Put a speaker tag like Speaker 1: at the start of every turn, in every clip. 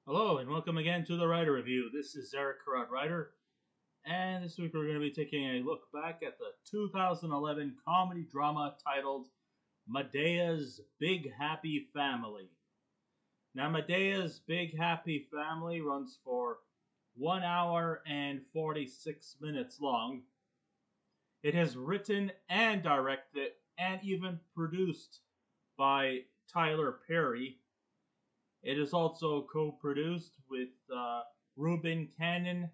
Speaker 1: Hello and welcome again to the Writer Review. This is Eric Carrot Writer, and this week we're going to be taking a look back at the 2011 comedy drama titled Madea's Big Happy Family. Now, Madea's Big Happy Family runs for 1 hour and 46 minutes long. It is written and directed and even produced by Tyler Perry. It is also co-produced with Ruben Cannon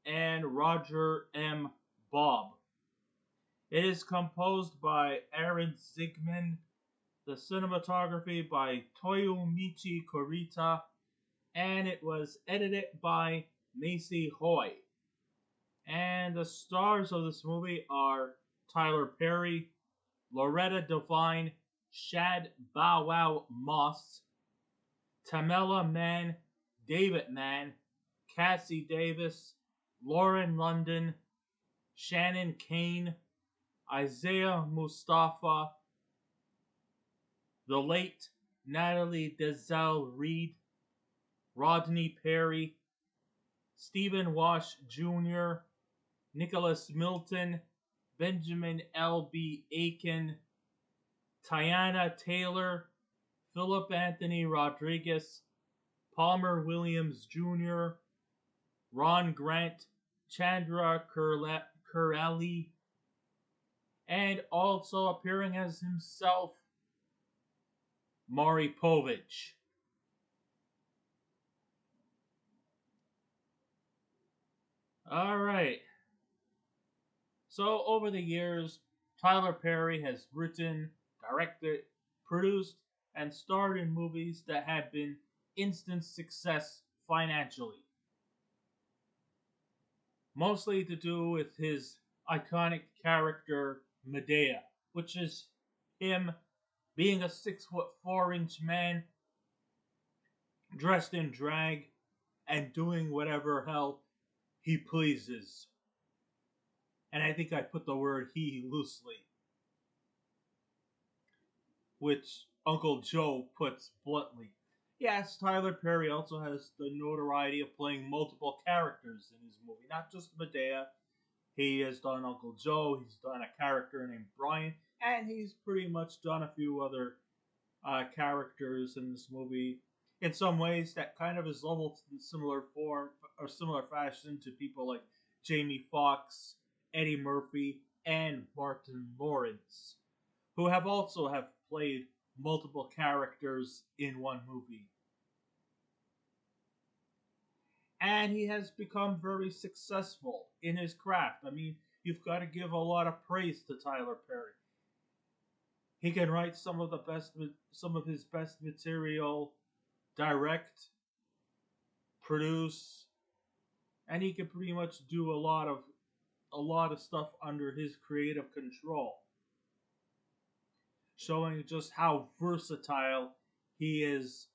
Speaker 1: and Roger M. Bob. It is composed by Aaron Zigman, the cinematography by Toyomichi Kurita, and it was edited by Macy Hoy. And the stars of this movie are Tyler Perry, Loretta Devine, Shad Bow Wow Moss, Tamela Mann, David Mann, Cassi Davis, Lauren London, Shannon Kane, Isaiah Mustafa, the late Natalie Deselle-Reid, Rodney Perry, Stephen Wash Jr., Nicholas Milton, Benjamin L.B. Aiken, Tayana Taylor, Philip Anthony Rodriguez, Palmer Wiiliams Jr., Ron Grant, Chandra Currelley, and also appearing as himself, Maury Povich. Alright, so over the years, Tyler Perry has written, directed, produced, and starred in movies that have been instant success financially. Mostly to do with his iconic character Madea, which is him being a 6'4" man dressed in drag and doing whatever hell he pleases. And I think I put the word he loosely, which Uncle Joe puts bluntly. Yes, Tyler Perry also has the notoriety of playing multiple characters in his movie, not just Madea. He has done Uncle Joe, he's done a character named Brian, and he's pretty much done a few other characters in this movie. In some ways, that kind of is almost in similar form or similar fashion to people like Jamie Foxx, Eddie Murphy, and Martin Lawrence, who have played multiple characters in one movie. And he has become very successful in his craft. I mean, you've got to give a lot of praise to Tyler Perry. He can write some of his best material, direct, produce, and he can pretty much do a lot of stuff under his creative control, showing just how versatile he is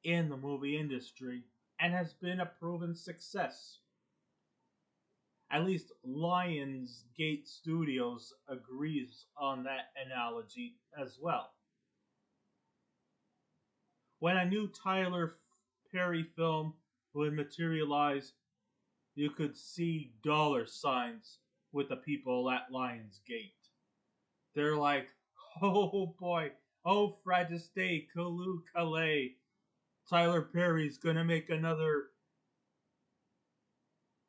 Speaker 1: in the movie industry and has been a proven success. At least Lionsgate Studios agrees on that analogy as well. When a new Tyler Perry film would materialize, you could see dollar signs with the people at Lionsgate. They're like, oh boy, oh Fragiste, Kalu Calais. Tyler Perry's gonna make another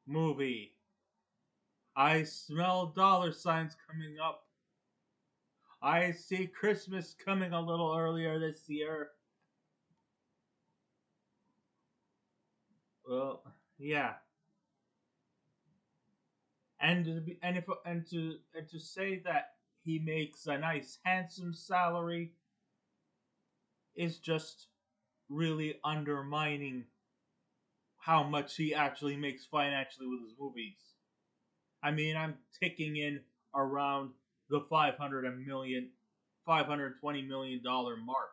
Speaker 1: movie. I smell dollar signs coming up. I see Christmas coming a little earlier this year. Well, yeah. And to say that he makes a nice handsome salary is just really undermining how much he actually makes financially with his movies. I mean, I'm taking in around the $520 million mark.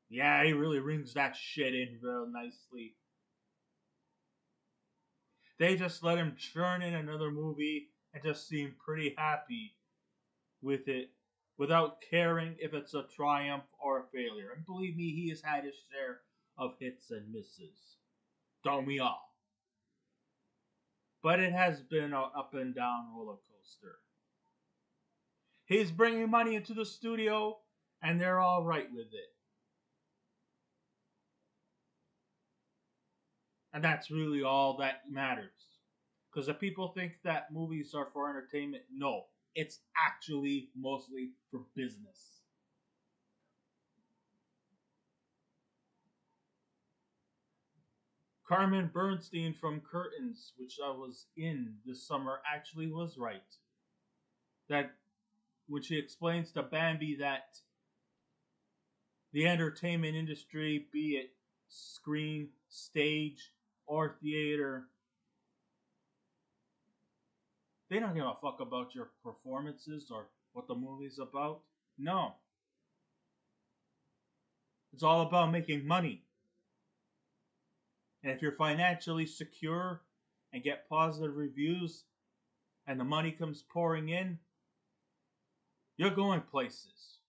Speaker 1: Yeah, he really rings that shit in real nicely. They just let him churn in another movie and just seem pretty happy with it without caring if it's a triumph or a failure. And believe me, he has had his share of hits and misses. Don't we all? But it has been an up and down roller coaster. He's bringing money into the studio, and they're all right with it. And that's really all that matters. Because if people think that movies are for entertainment, no. It's actually mostly for business. Carmen Bernstein from Curtains, which I was in this summer, actually was right. That when she explains to Bambi that the entertainment industry, be it screen, stage, or theater, they don't give a fuck about your performances or what the movie's about. No. It's all about making money. And if you're financially secure and get positive reviews and the money comes pouring in, you're going places.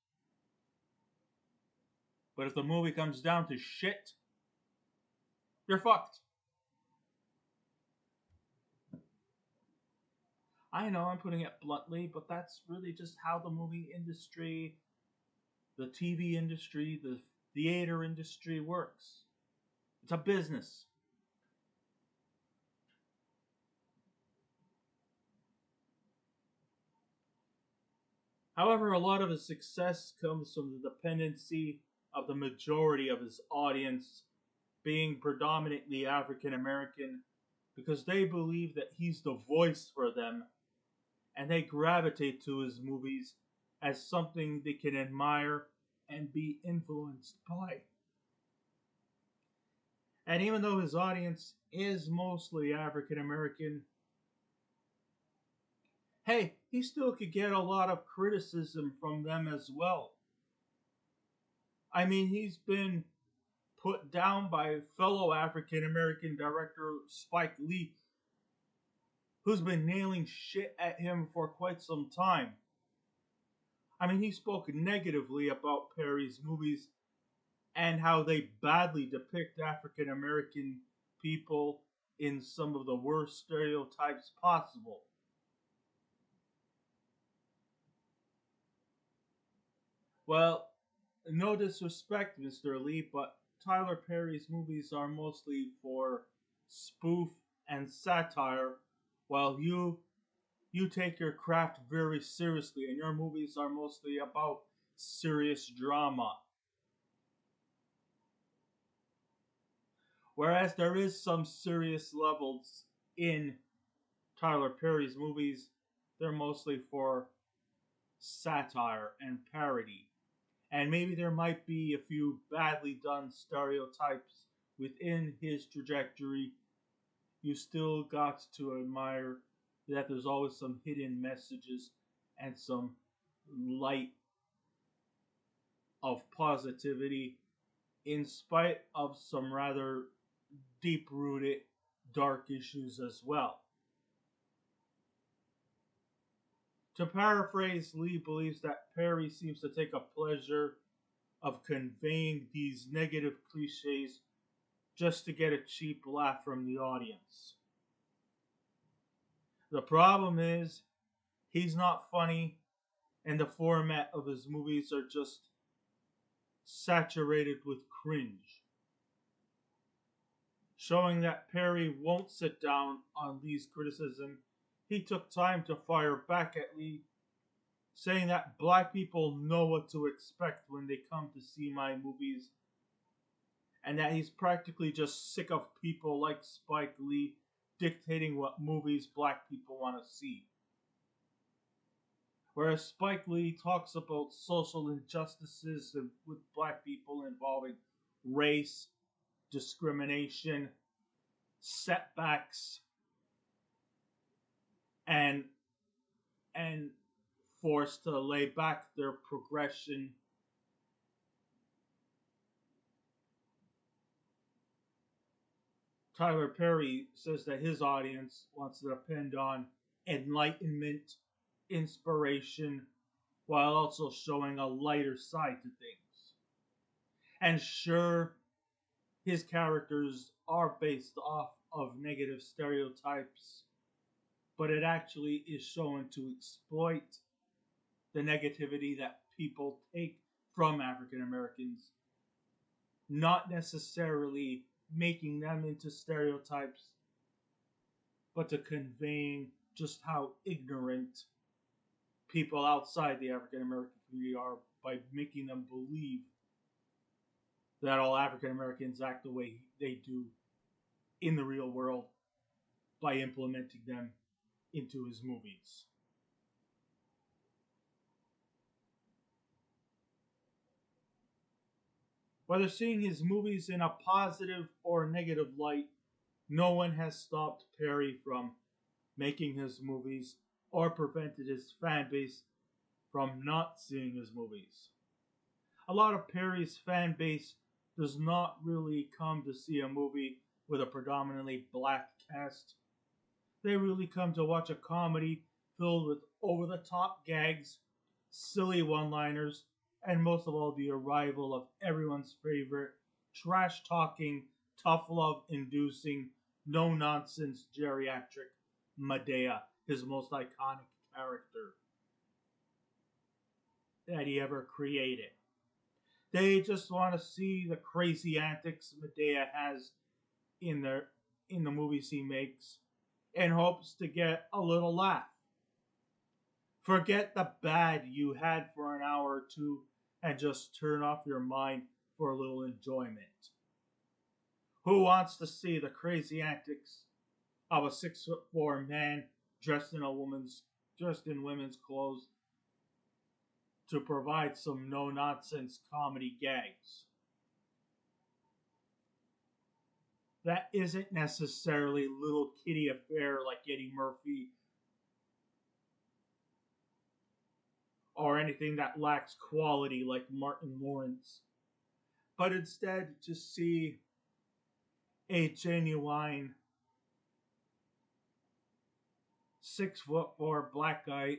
Speaker 1: But if the movie comes down to shit, you're fucked. I know I'm putting it bluntly, but that's really just how the movie industry, the TV industry, the theater industry works. It's a business. However, a lot of his success comes from the dependency of the majority of his audience being predominantly African American because they believe that he's the voice for them and they gravitate to his movies as something they can admire and be influenced by. And even though his audience is mostly African American, hey, he still could get a lot of criticism from them as well. I mean, he's been put down by fellow African American director Spike Lee, who's been nailing shit at him for quite some time. I mean, he spoke negatively about Perry's movies and how they badly depict African American people in some of the worst stereotypes possible. Well, no disrespect, Mr. Lee, but Tyler Perry's movies are mostly for spoof and satire, while you take your craft very seriously, and your movies are mostly about serious drama. Whereas there is some serious levels in Tyler Perry's movies, they're mostly for satire and parody. And maybe there might be a few badly done stereotypes within his trajectory. You still got to admire that there's always some hidden messages and some light of positivity in spite of some rather deep rooted dark issues as well. To paraphrase, Lee believes that Perry seems to take a pleasure of conveying these negative cliches just to get a cheap laugh from the audience. The problem is, he's not funny, and the format of his movies are just saturated with cringe, showing that Perry won't sit down on Lee's criticism. He took time to fire back at Lee, saying that black people know what to expect when they come to see my movies, and that he's practically just sick of people like Spike Lee dictating what movies black people want to see. Whereas Spike Lee talks about social injustices with black people involving race, discrimination, setbacks, and and forced to lay back their progression. Tyler Perry says that his audience wants to depend on enlightenment, inspiration, while also showing a lighter side to things. And sure, his characters are based off of negative stereotypes, but it actually is shown to exploit the negativity that people take from African Americans, not necessarily making them into stereotypes, but to conveying just how ignorant people outside the African American community are by making them believe that all African Americans act the way they do in the real world by implementing them into his movies. Whether seeing his movies in a positive or negative light, no one has stopped Perry from making his movies or prevented his fan base from not seeing his movies. A lot of Perry's fan base does not really come to see a movie with a predominantly black cast. They really come to watch a comedy filled with over the top gags, silly one liners, and most of all, the arrival of everyone's favorite trash talking, tough love inducing, no nonsense geriatric Madea, his most iconic character that he ever created. They just want to see the crazy antics Madea has in the movies he makes in hopes to get a little laugh. Forget the bad you had for an hour or two and just turn off your mind for a little enjoyment. Who wants to see the crazy antics of a 6'4" man dressed in women's clothes to provide some no nonsense comedy gags? That isn't necessarily little kitty affair like Eddie Murphy or anything that lacks quality like Martin Lawrence, but instead to see a genuine 6'4" black guy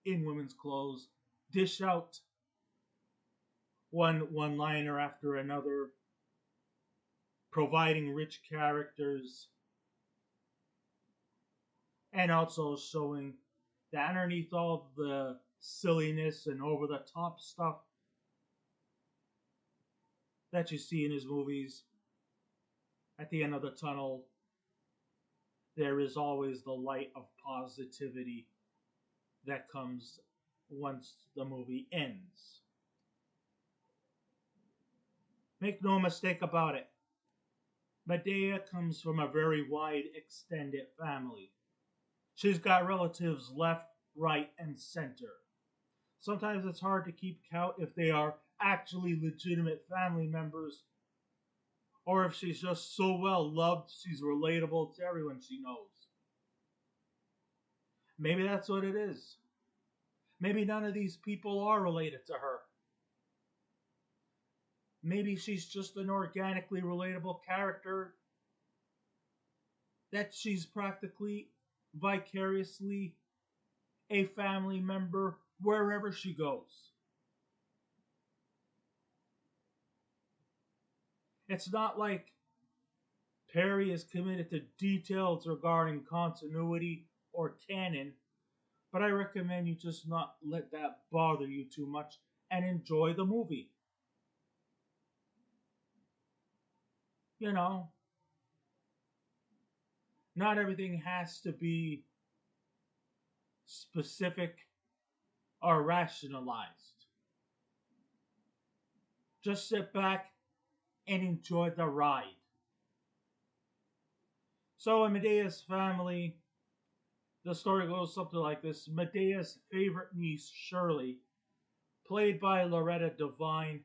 Speaker 1: in women's clothes dish out one liner after another, providing rich characters and also showing that underneath all the silliness and over the top stuff that you see in his movies, at the end of the tunnel, there is always the light of positivity that comes once the movie ends. Make no mistake about it, Madea comes from a very wide extended family. She's got relatives left, right, and center. Sometimes it's hard to keep count if they are actually legitimate family members or if she's just so well loved she's relatable to everyone she knows. Maybe that's what it is. Maybe none of these people are related to her. Maybe she's just an organically relatable character that she's practically vicariously a family member wherever she goes. It's not like Perry is committed to details regarding continuity or canon, but I recommend you just not let that bother you too much and enjoy the movie. You know, not everything has to be specific or rationalized. Just sit back and enjoy the ride. So in Medea's family, the story goes something like this. Medea's favorite niece, Shirley, played by Loretta Devine,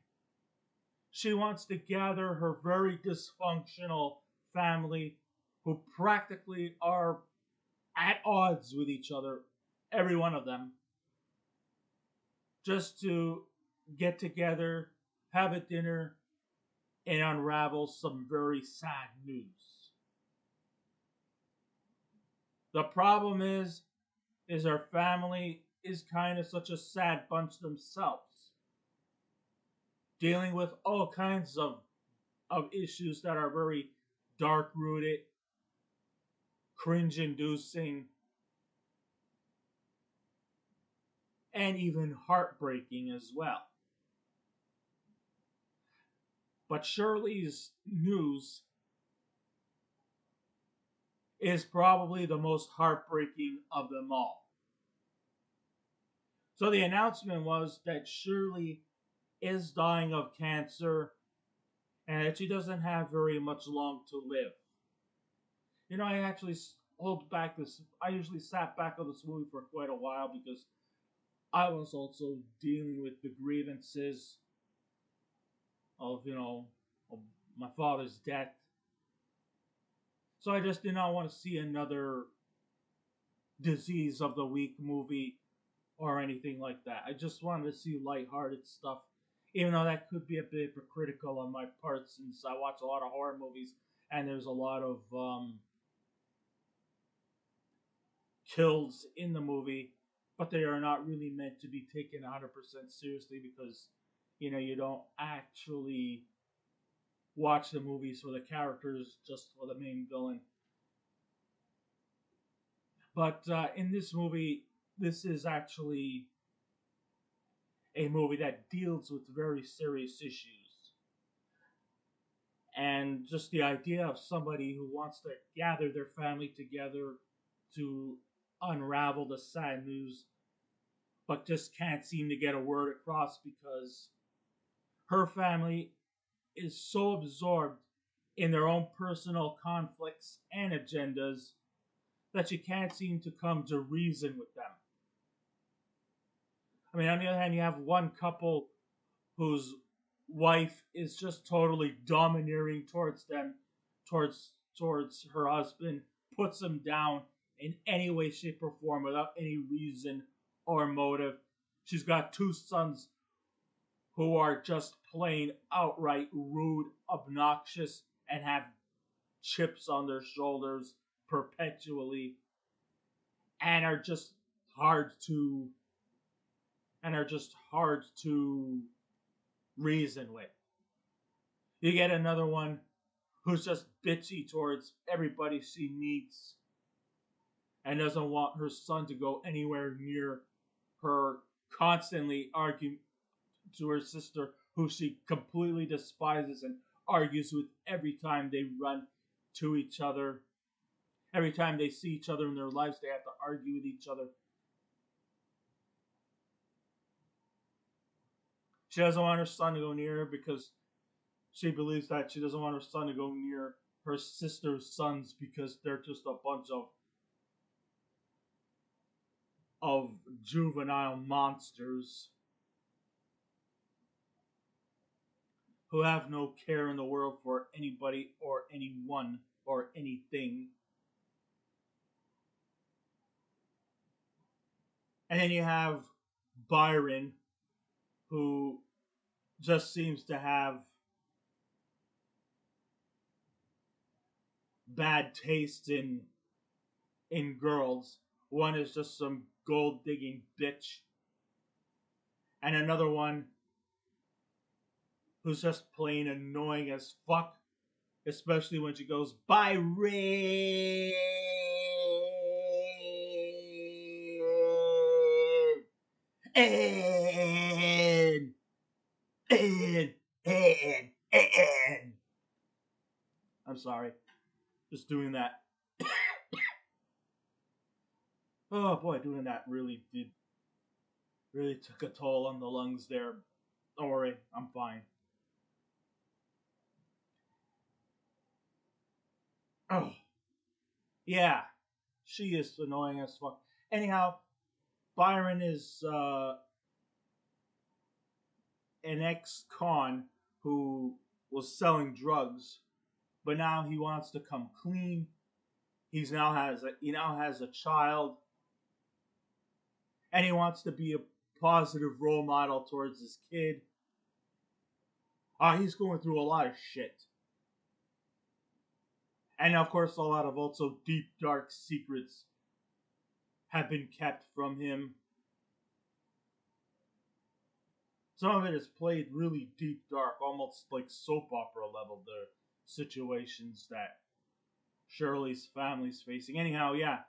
Speaker 1: she wants to gather her very dysfunctional family who practically are at odds with each other, every one of them, just to get together, have a dinner, and unravel some very sad news. The problem is her family is kind of such a sad bunch themselves, dealing with all kinds of issues that are very dark rooted, cringe inducing, and even heartbreaking as well. But Shirley's news is probably the most heartbreaking of them all. So the announcement was that Shirley is dying of cancer and that she doesn't have very much long to live. You know, I actually hold back this. I usually sat back on this movie for quite a while because I was also dealing with the grievances of, of my father's death. So I just did not want to see another disease of the week movie or anything like that. I just wanted to see lighthearted stuff, even though that could be a bit hypocritical on my part since I watch a lot of horror movies and there's a lot of kills in the movie, but they are not really meant to be taken 100% seriously because, you don't actually watch the movies for the characters, just for the main villain. But in this movie, this is actually a movie that deals with very serious issues. And just the idea of somebody who wants to gather their family together to unravel the sad news, but just can't seem to get a word across because her family is so absorbed in their own personal conflicts and agendas that she can't seem to come to reason with them. I mean, on the other hand, you have one couple whose wife is just totally domineering towards them, towards her husband, puts him down in any way, shape, or form without any reason or motive. She's got two sons who are just plain outright rude, obnoxious, and have chips on their shoulders perpetually, and are just hard to reason with. You get another one who's just bitchy towards everybody she meets and doesn't want her son to go anywhere near her, constantly arguing to her sister, who she completely despises and argues with every time they run to each other. Every time they see each other in their lives, they have to argue with each other. She doesn't want her son to go near her because she believes that she doesn't want her son to go near her sister's sons because they're just a bunch of juvenile monsters who have no care in the world for anybody or anyone or anything. And then you have Byron, who just seems to have bad taste in girls. One is just some gold digging bitch, and another one who's just plain annoying as fuck, especially when she goes Byron. And and I'm sorry, just doing that. Oh boy, doing that really took a toll on the lungs there. Don't worry, I'm fine. Oh, yeah, she is annoying as fuck. Anyhow, Byron is an ex-con who was selling drugs, but now he wants to come clean. He now has a child, and he wants to be a positive role model towards his kid. He's going through a lot of shit. And of course, a lot of also deep, dark secrets have been kept from him. Some of it is played really deep, dark, almost like soap opera level. The situations that Shirley's family's facing. Anyhow, yeah,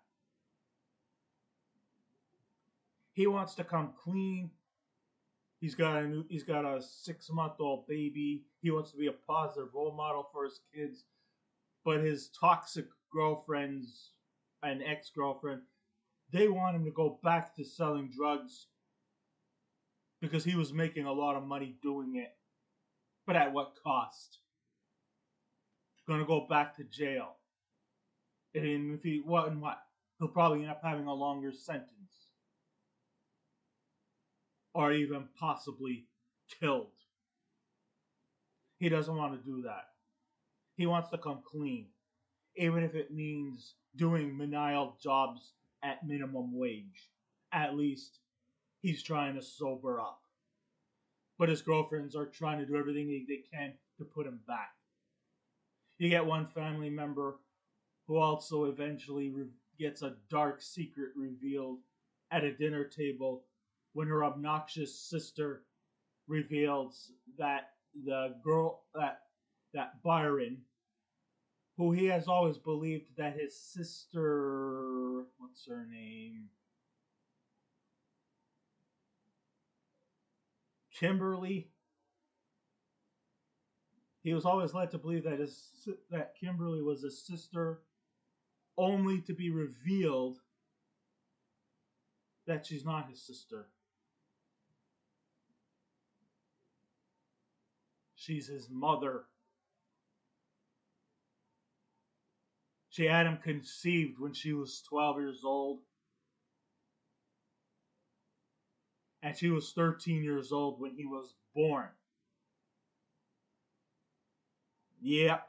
Speaker 1: he wants to come clean. He's got a 6 month old baby. He wants to be a positive role model for his kids, but his toxic girlfriends and ex girlfriend, they want him to go back to selling drugs because he was making a lot of money doing it. But at what cost? Gonna go back to jail. And if he what, he'll probably end up having a longer sentence. Or even possibly killed. He doesn't want to do that. He wants to come clean. Even if it means doing menial jobs at minimum wage. At least he's trying to sober up. But his girlfriends are trying to do everything they can to put him back. You get one family member who also eventually gets a dark secret revealed at a dinner table when her obnoxious sister reveals that the girl that Byron, who he has always believed that his sister, what's her name, Kimberly, he was always led to believe that Kimberly was his sister, only to be revealed that she's not his sister. She's his mother. She had him conceived when she was 12 years old. And she was 13 years old when he was born. Yep.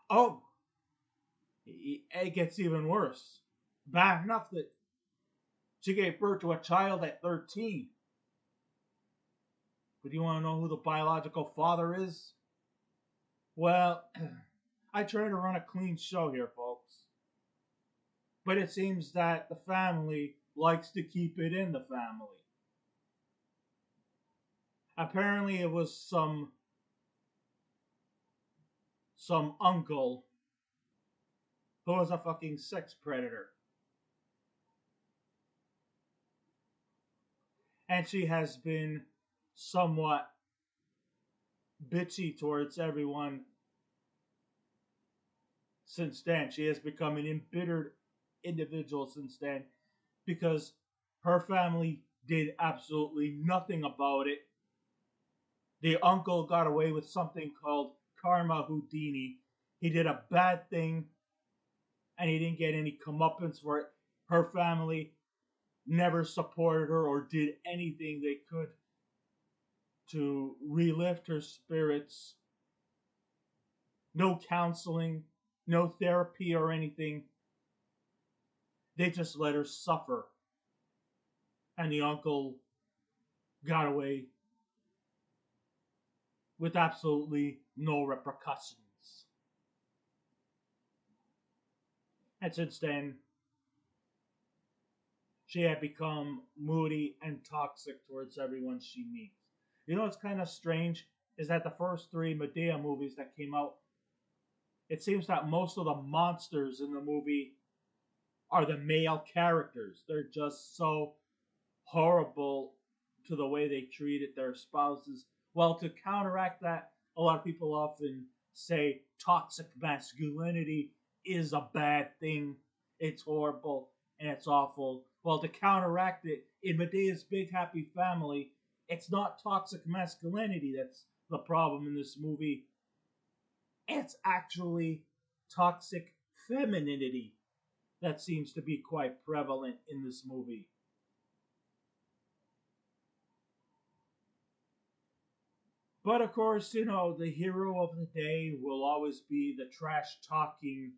Speaker 1: Oh, it gets even worse. Bad enough that she gave birth to a child at 13. But do you want to know who the biological father is? Well, I try to run a clean show here, folks. But it seems that the family likes to keep it in the family. Apparently it was some uncle who was a fucking sex predator. And she has been somewhat bitchy towards everyone since then. She has become an embittered individual since then because her family did absolutely nothing about it. The uncle got away with something called Karma Houdini. He did a bad thing and he didn't get any comeuppance for it. Her family never supported her or did anything they could to relift her spirits. No counseling, no therapy or anything. They just let her suffer. And the uncle got away with absolutely no repercussions. And since then, she had become moody and toxic towards everyone she meets. You know what's kind of strange is that the first three Madea movies that came out, it seems that most of the monsters in the movie are the male characters. They're just so horrible to the way they treated their spouses. Well, to counteract that, a lot of people often say toxic masculinity is a bad thing. It's horrible and it's awful. Well, to counteract it, in Medea's Big Happy Family, it's not toxic masculinity that's the problem in this movie. It's actually toxic femininity that seems to be quite prevalent in this movie. But of course, you know, the hero of the day will always be the trash talking,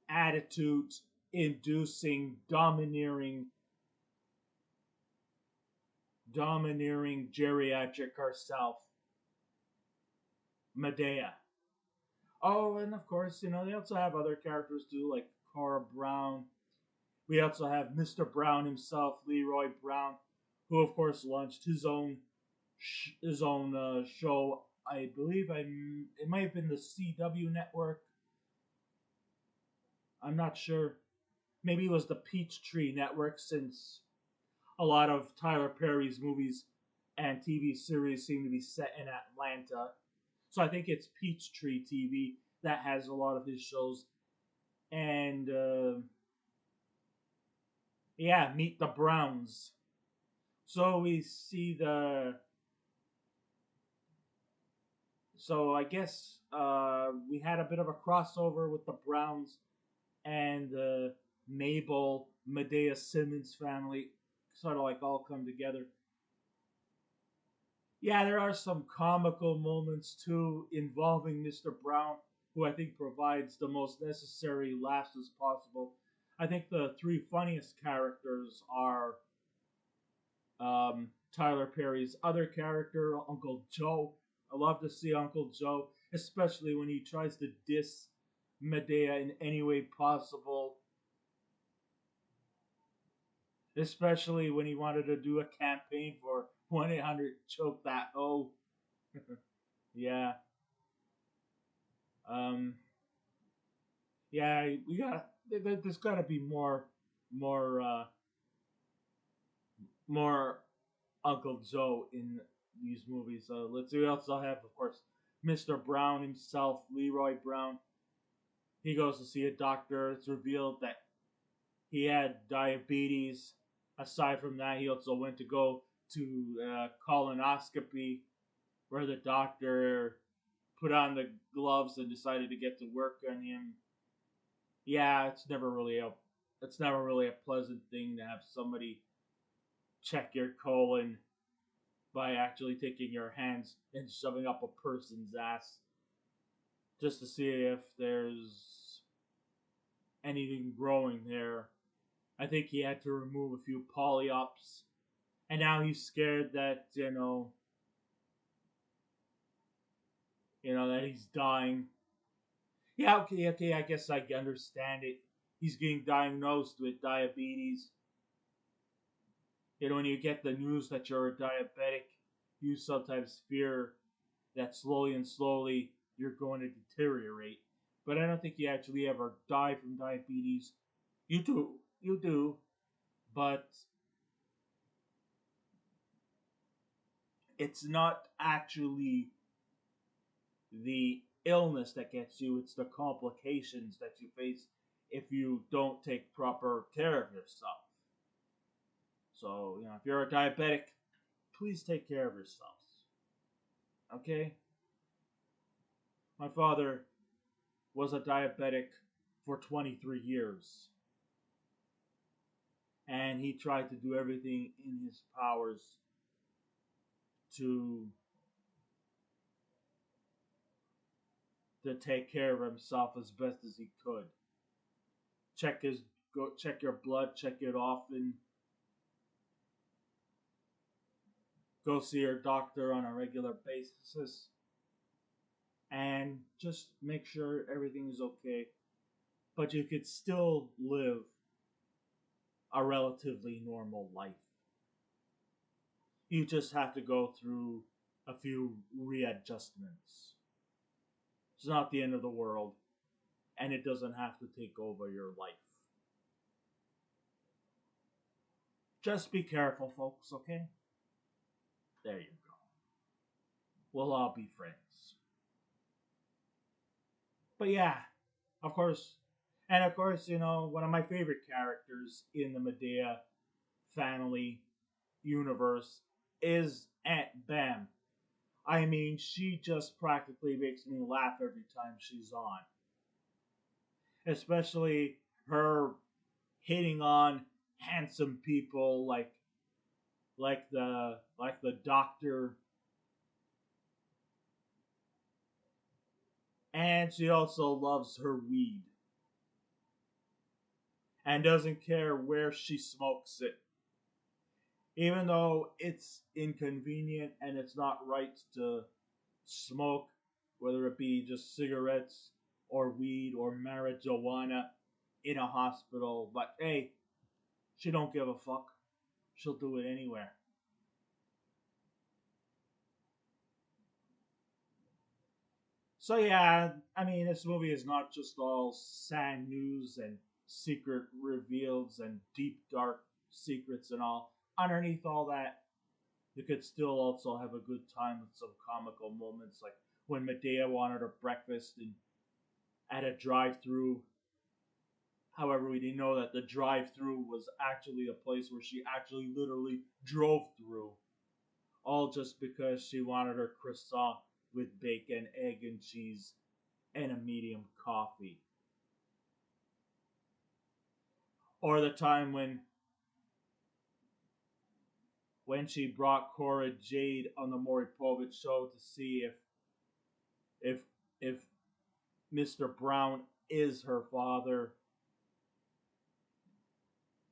Speaker 1: attitude inducing, domineering geriatric herself, Madea. Oh, and of course, you know, they also have other characters too, like Cora Brown. We also have Mr. Brown himself, Leroy Brown, who of course launched his own show. I believe it might have been the CW network. I'm not sure. Maybe it was the Peachtree network, since a lot of Tyler Perry's movies and TV series seem to be set in Atlanta. So I think it's Peachtree TV that has a lot of his shows. And yeah, Meet the Browns. So we see the. So I guess we had a bit of a crossover with the Browns and the Mabel Madea Simmons family, sort of like all come together. Yeah, there are some comical moments too involving Mr. Brown, who I think provides the most necessary laughs as possible. I think the three funniest characters are Tyler Perry's other character, Uncle Joe. I love to see Uncle Joe, especially when he tries to diss Medea in any way possible, especially when he wanted to do a campaign for 1-800 Choke That O. Yeah. Um, yeah, we got. There's got to be more, more Uncle Joe in these movies. Let's see. We also have, of course, Mr. Brown himself, Leroy Brown. He goes to see a doctor. It's revealed that he had diabetes. Aside from that, he also went to go to colonoscopy, where the doctor put on the gloves and decided to get to work on him. Yeah, it's never really a pleasant thing to have somebody check your colon by actually taking your hands and shoving up a person's ass just to see if there's anything growing there. I think he had to remove a few polyps, and now he's scared that that he's dying. Yeah, okay, okay. I guess I understand it. He's getting diagnosed with diabetes. When you get the news that you're a diabetic, you sometimes fear that slowly and slowly you're going to deteriorate. But I don't think you actually ever die from diabetes. You do, but it's not actually the illness that gets you, it's the complications that you face if you don't take proper care of yourself. So, if you're a diabetic, please take care of yourselves. Okay? My father was a diabetic for 23 years, and he tried to do everything in his powers to to take care of himself as best as he could. Check your blood, check it often, go see your doctor on a regular basis, and just make sure everything is okay. But you could still live a relatively normal life. You just have to go through a few readjustments. It's not the end of the world, and it doesn't have to take over your life. Just be careful, folks, okay? There you go. We'll all be friends. But yeah, of course. And of course, one of my favorite characters in the Madea family universe is Aunt Bam. I mean, she just practically makes me laugh every time she's on. Especially her hitting on handsome people like the doctor, and she also loves her weed and doesn't care where she smokes it. Even though it's inconvenient and it's not right to smoke, whether it be just cigarettes or weed or marijuana in a hospital. But hey, She don't give a fuck. She'll do it anywhere. So yeah, I mean, this movie is not just all sad news and secret reveals and deep dark secrets and all. Underneath all that, you could still also have a good time with some comical moments, like when Madea wanted her breakfast and at a drive-through. However, we didn't know that the drive-through was actually a place where she actually literally drove through, all just because she wanted her croissant with bacon, egg, and cheese, and a medium coffee. Or the time when she brought Cora Jade on the Maury Povich show to see if if Mr. Brown is her father.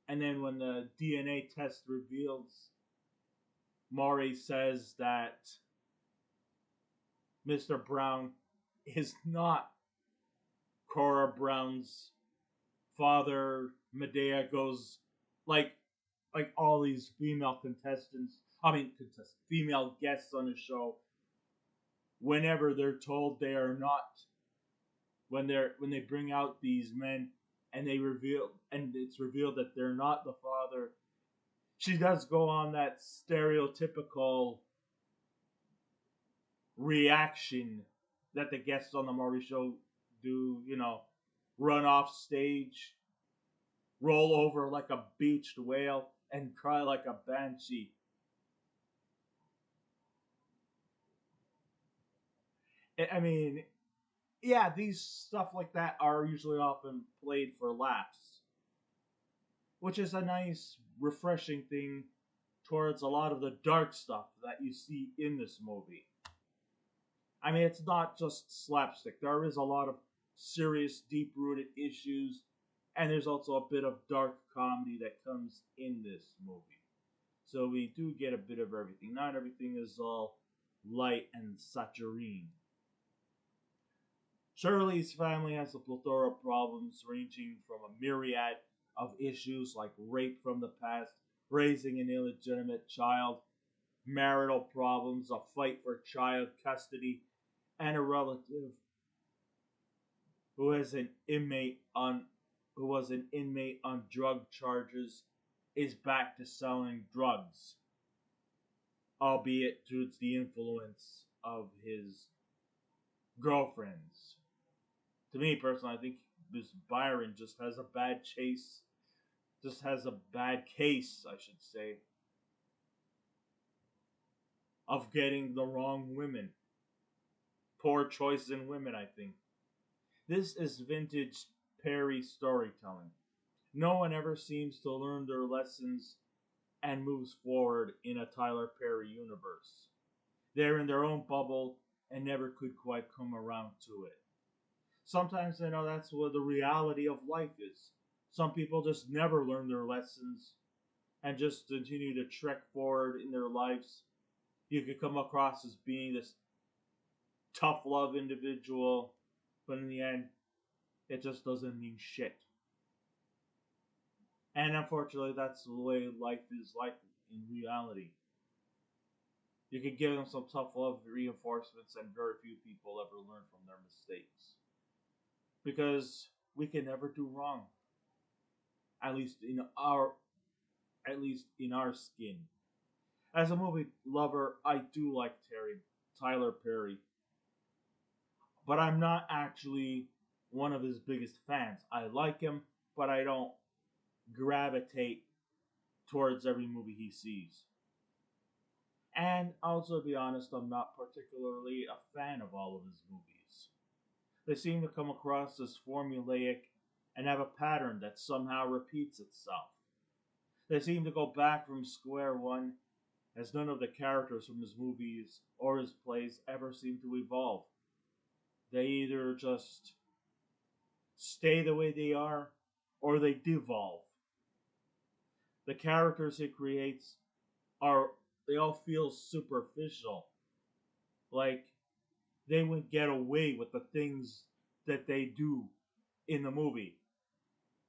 Speaker 1: And then when the DNA test reveals, Maury says that Mr. Brown is not Cora Brown's father. Madea goes like all these female contestants. I mean, female guests on the show. Whenever they're told they are not, when they bring out these men and it's revealed that they're not the father, she does go on that stereotypical reaction that the guests on the Maury show do, run off stage, roll over like a beached whale, and cry like a banshee. I mean, yeah, these stuff like that are usually often played for laughs, which is a nice, refreshing thing towards a lot of the dark stuff that you see in this movie. I mean, it's not just slapstick. There is a lot of serious, deep rooted issues, and there's also a bit of dark comedy that comes in this movie. So we do get a bit of everything. Not everything is all light and saccharine. Shirley's family has a plethora of problems ranging from a myriad of issues like rape from the past, raising an illegitimate child, marital problems, a fight for child custody, and a relative who is an inmate on who was an inmate on drug charges is back to selling drugs, albeit due to the influence of his girlfriends. To me personally, I think this Byron just has a bad chase, just has a bad case, I should say, of getting the wrong women. Poor choice in women, I think. This is vintage Perry storytelling. No one ever seems to learn their lessons and moves forward in a Tyler Perry universe. They're in their own bubble and never could quite come around to it. Sometimes that's what the reality of life is. Some people just never learn their lessons and just continue to trek forward in their lives. You could come across as being this tough love individual, but in the end, it just doesn't mean shit. And unfortunately, that's the way life is like in reality. You can give them some tough love reinforcements, and very few people ever learn from their mistakes. Because we can never do wrong. At least in our skin. As a movie lover, I do like Tyler Perry, but I'm not actually one of his biggest fans. I like him, but I don't gravitate towards every movie he sees. And also, to be honest, I'm not particularly a fan of all of his movies. They seem to come across as formulaic and have a pattern that somehow repeats itself. They seem to go back from square one, as none of the characters from his movies or his plays ever seem to evolve. They either just stay the way they are, or they devolve. The characters he creates they all feel superficial. Like they would get away with the things that they do in the movie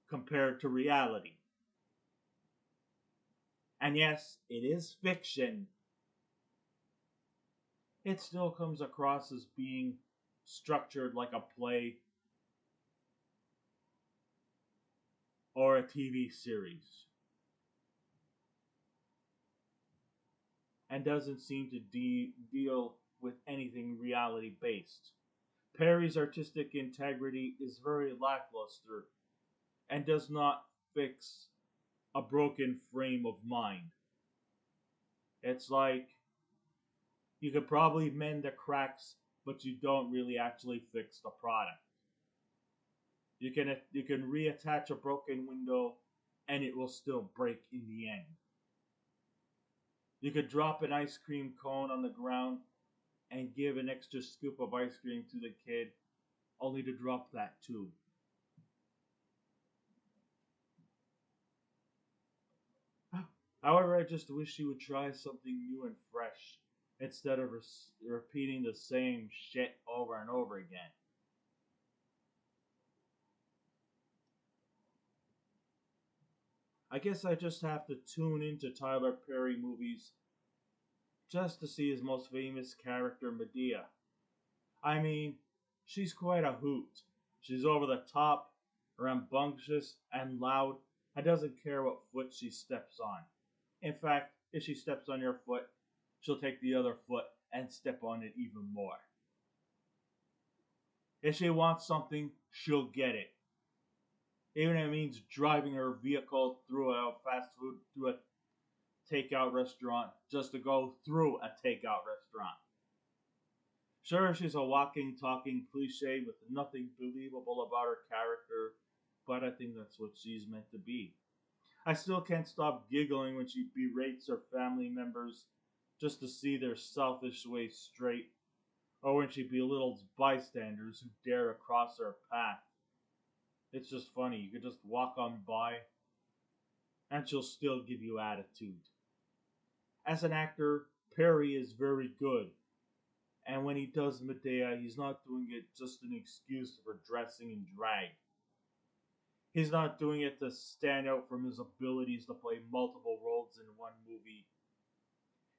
Speaker 1: compared to reality. And yes, it is fiction. It still comes across as being structured like a play or a TV series, and doesn't seem to deal with anything reality based. Perry's artistic integrity is very lackluster and does not fix a broken frame of mind. It's like you could probably mend the cracks, but you don't really actually fix the product. You can reattach a broken window, and it will still break in the end. You could drop an ice cream cone on the ground and give an extra scoop of ice cream to the kid, only to drop that too. However, I just wish she would try something new and fresh instead of repeating the same shit over and over again. I guess I just have to tune into Tyler Perry movies just to see his most famous character, Madea. I mean, she's quite a hoot. She's over the top, rambunctious, and loud, and doesn't care what foot she steps on. In fact, if she steps on your foot, she'll take the other foot and step on it even more. If she wants something, she'll get it. Even if it means driving her vehicle through a through a takeout restaurant, just to go through a takeout restaurant. Sure, she's a walking, talking cliche with nothing believable about her character, but I think that's what she's meant to be. I still can't stop giggling when she berates her family members just to see their selfish ways straight, or when she belittles bystanders who dare to cross her path. It's just funny, you could just walk on by, and she'll still give you attitude. As an actor, Perry is very good, and when he does Madea, he's not doing it just an excuse for dressing in drag. He's not doing it to stand out from his abilities to play multiple roles in one movie.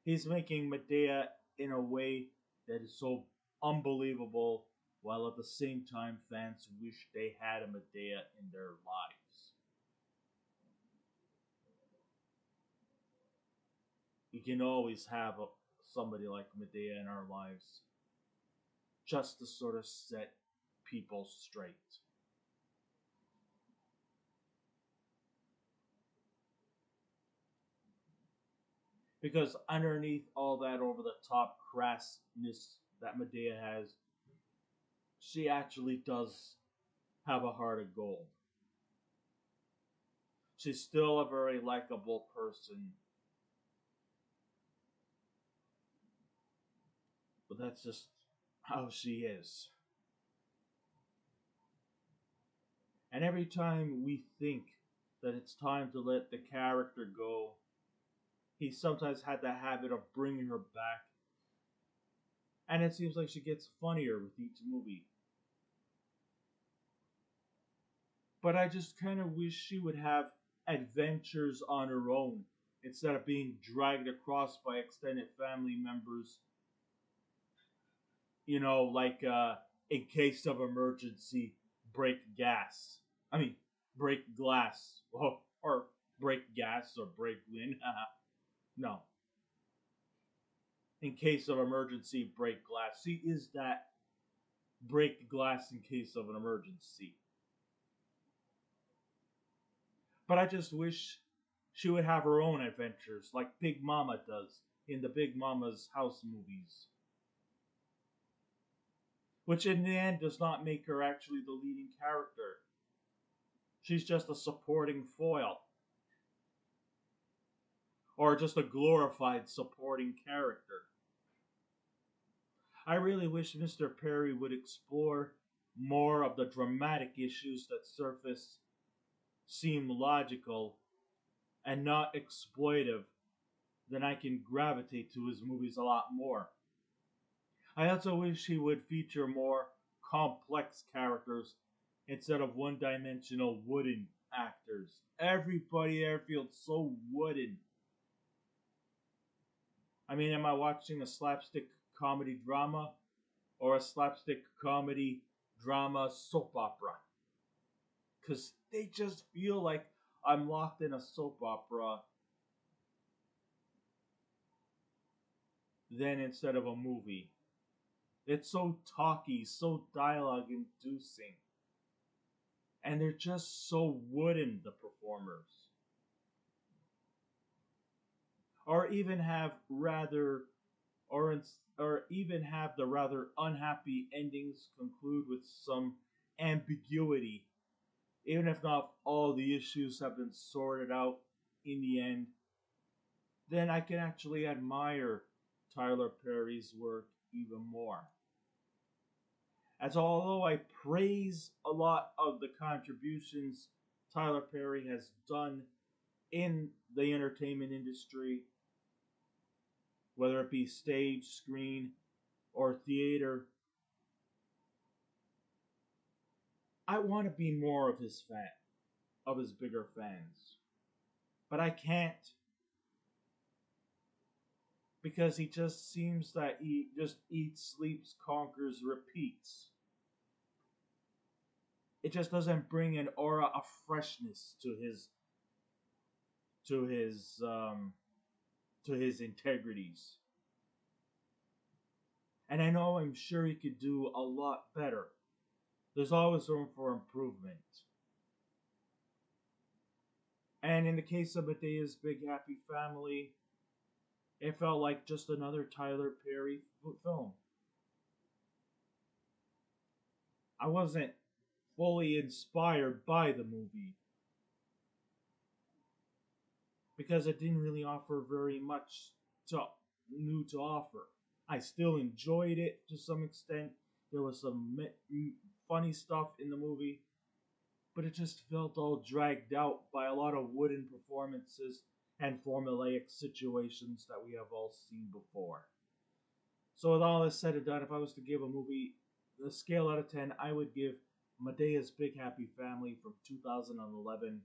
Speaker 1: He's making Madea in a way that is so unbelievable, while at the same time fans wish they had a Madea in their lives. We can always have somebody like Madea in our lives, just to sort of set people straight. Because underneath all that over the top crassness that Madea has, she actually does have a heart of gold. She's still a very likable person, but that's just how she is. And every time we think that it's time to let the character go, he sometimes had the habit of bringing her back, and it seems like she gets funnier with each movie. But I just kind of wish she would have adventures on her own instead of being dragged across by extended family members, like in case of emergency, break gas. I mean, break glass. Or break gas or break wind. No. In case of emergency, break glass. She is that break glass in case of an emergency. But I just wish she would have her own adventures like Big Mama does in the Big Mama's house movies. Which in the end does not make her actually the leading character. She's just a supporting foil. Or just a glorified supporting character. I really wish Mr. Perry would explore more of the dramatic issues that surface, seem logical, and not exploitive, then I can gravitate to his movies a lot more. I also wish he would feature more complex characters instead of one dimensional wooden actors. Everybody there feels so wooden. I mean, am I watching a slapstick comedy drama or a slapstick comedy drama soap opera? Because they just feel like I'm locked in a soap opera then instead of a movie. It's so talky, so dialogue inducing. And they're just so wooden, the performers. Or even have rather or even have the rather unhappy endings conclude with some ambiguity, even if not all the issues have been sorted out in the end, then I can actually admire Tyler Perry's work even more. As although I praise a lot of the contributions Tyler Perry has done in the entertainment industry, whether it be stage, screen, or theater, I want to be more of his fan, of his bigger fans. But I can't because he just seems that he just eats, sleeps, conquers, repeats. It just doesn't bring an aura of freshness to his um, to his integrities. And I'm sure he could do a lot better. There's always room for improvement. And in the case of Madea's Big Happy Family, it felt like just another Tyler Perry film. I wasn't fully inspired by the movie because it didn't really offer very much to, new to offer. I still enjoyed it to some extent. There was some funny stuff in the movie, but it just felt all dragged out by a lot of wooden performances and formulaic situations that we have all seen before. So, with all this said and done, if I was to give a movie a scale out of 10, I would give Madea's Big Happy Family from 2011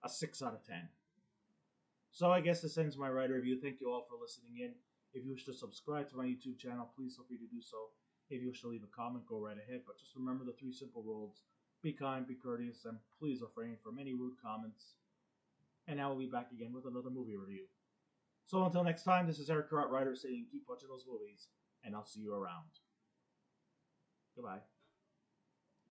Speaker 1: a 6 out of 10. So I guess this ends my writer review. Thank you all for listening in. If you wish to subscribe to my YouTube channel, please feel free to do so. If you wish to leave a comment, go right ahead. But just remember the 3 simple rules. Be kind, be courteous, and please refrain from any rude comments. And now we'll be back again with another movie review. So until next time, this is Eric Carrot Writer saying keep watching those movies, and I'll see you around. Goodbye.